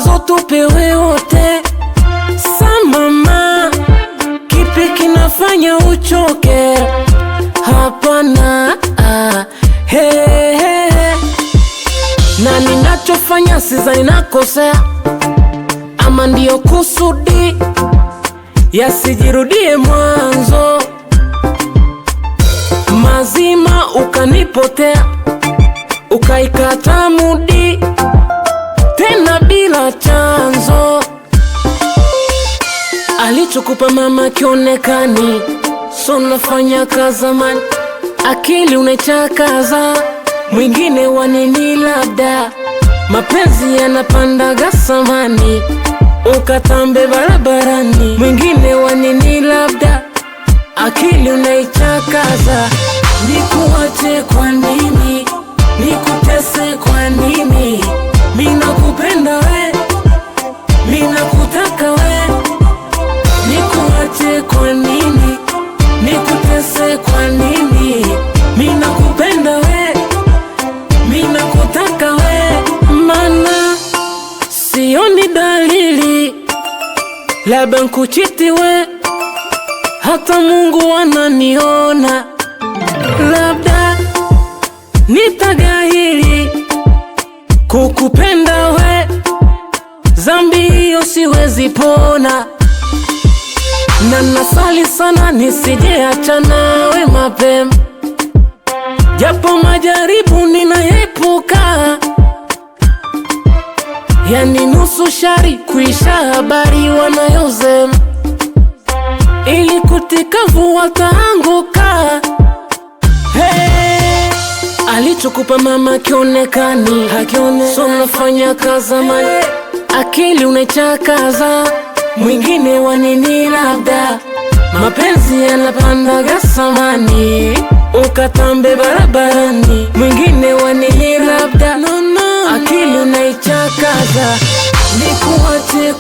mawazo tupewe wote. Samama, kipi kinafanya uchoke? Hapana, he. Na ninachofanya sidhani nakosea, ama ndiyo kusudi yasijirudie mwanzo. Mazima ukanipotea, ukaikata mudi tena bila chanzo. Alichokupa mama kionekani, so nafanya kazamani, akili unaichakaza. Mwingine wanini labda, mapenzi yanapandaga samani, ukatambe barabarani. Mwingine wanini labda, akili unaichakaza. Nikuache kwa nini? Nikutese kwa nini? Mina kupenda we, mina kutaka we. Nikuache kwa nini? Nikutese kwa nini? Mina kupenda we, mina kutaka we. Mana sioni dalili labda nkuchiti we, hata Mungu ananiona. Labda nitagahiri kukupenda we, zambi hiyo siwezi pona. Na nasali sana nisije achana we mapema, japo majaribu ninaepuka. Yani nusu shari kuisha habari wanayosema, ili kutikavu wataanguka. Hey, alichokupa mama kionekani, hakione. So nafanya kazamani, akili unaichakaza. Mwingine wanini labda, mapenzi yanapandaga samani, ukatambe barabarani. Mwingine wanini labda, akili unaichakaza. Nikuache